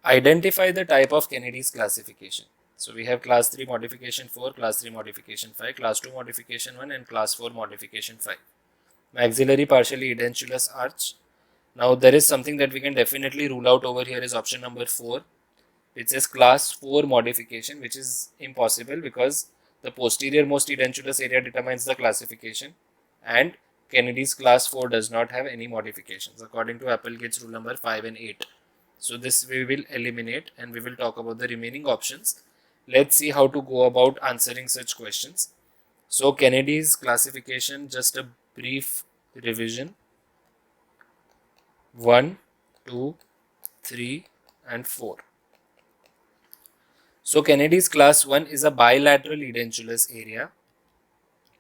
Identify the type of Kennedy's classification. So we have class 3 modification 4, class 3 modification 5, class 2 modification 1 and class 4 modification 5. Maxillary partially edentulous arch. Now there is something that we can definitely rule out over here is option number 4. It says class 4 modification, which is impossible because the posterior most edentulous area determines the classification and Kennedy's class 4 does not have any modifications according to Applegate's rule number 5 and 8. So this we will eliminate and we will talk about the remaining options. Let's see how to go about answering such questions. So Kennedy's classification, just a brief revision: 1, 2, 3 and 4. So Kennedy's class 1 is a bilateral edentulous area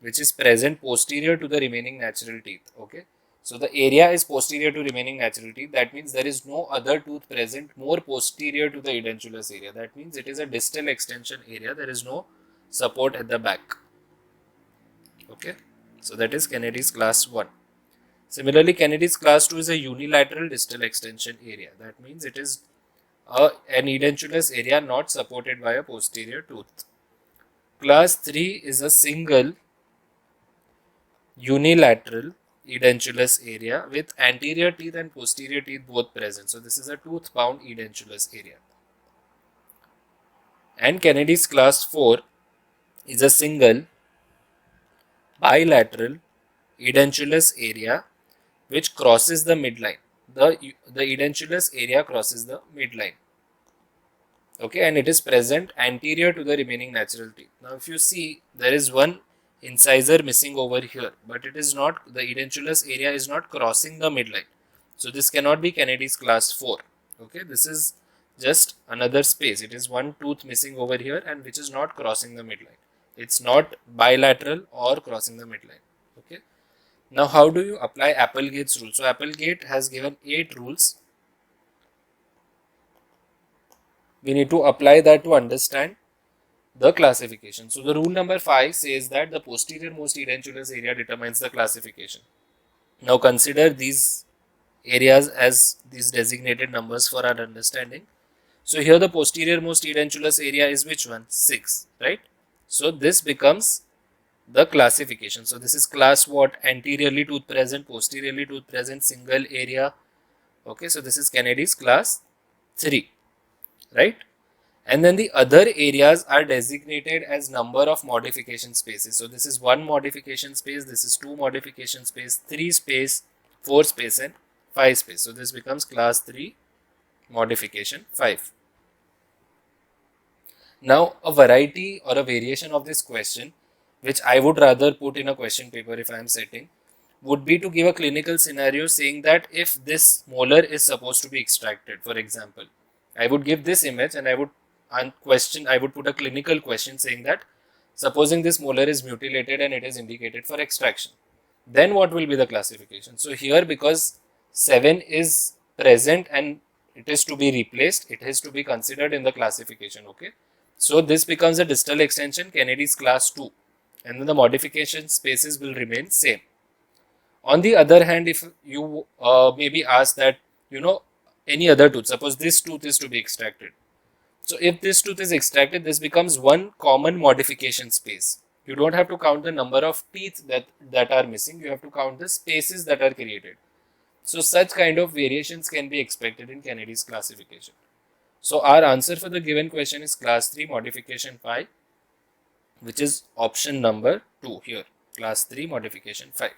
which is present posterior to the remaining natural teeth. Okay. So the area is posterior to remaining natural teeth. That means there is no other tooth present more posterior to the edentulous area. That means it is a distal extension area. There is no support at the back. Okay. So that is Kennedy's class 1. Similarly, Kennedy's class 2 is a unilateral distal extension area. That means it is an edentulous area not supported by a posterior tooth. Class 3 is a single unilateral edentulous area with anterior teeth and posterior teeth both present. So this is a tooth bound edentulous area. And Kennedy's class 4 is a single bilateral edentulous area which crosses the midline. The edentulous area crosses the midline. Okay, and it is present anterior to the remaining natural teeth. Now if you see, there is one incisor missing over here, but it is not, the edentulous area is not crossing the midline. So this cannot be Kennedy's class 4. Okay, this is just another space. It is one tooth missing over here and which is not crossing the midline. It's not bilateral or crossing the midline. Okay. Now how do you apply Applegate's rule? So Applegate has given 8 rules. We need to apply that to understand the classification. So the rule number 5 says that the posterior most edentulous area determines the classification. Now consider these areas as these designated numbers for our understanding. So here the posterior most edentulous area is which one? 6, right? So this becomes the classification. So this is class what? Anteriorly tooth present, posteriorly tooth present, single area. Okay, so this is Kennedy's class 3, right? And then the other areas are designated as number of modification spaces. So this is 1 modification space, this is 2 modification space, 3 space, 4 space and 5 space. So this becomes class 3 modification 5. Now a variety or a variation of this question, which I would rather put in a question paper if I am setting, would be to give a clinical scenario saying that if this molar is supposed to be extracted, for example, I would give this image and I would put a clinical question saying that supposing this molar is mutilated and it is indicated for extraction, then what will be the classification? So here, because 7 is present and it is to be replaced, it has to be considered in the classification. Okay, so this becomes a distal extension, Kennedy's class 2, and then the modification spaces will remain same. On the other hand, if you maybe ask that, any other tooth, suppose this tooth is to be extracted. So if this tooth is extracted, this becomes one common modification space. You don't have to count the number of teeth that are missing. You have to count the spaces that are created. So such kind of variations can be expected in Kennedy's classification. So our answer for the given question is class 3 modification 5, which is option number 2 here, class 3 modification 5.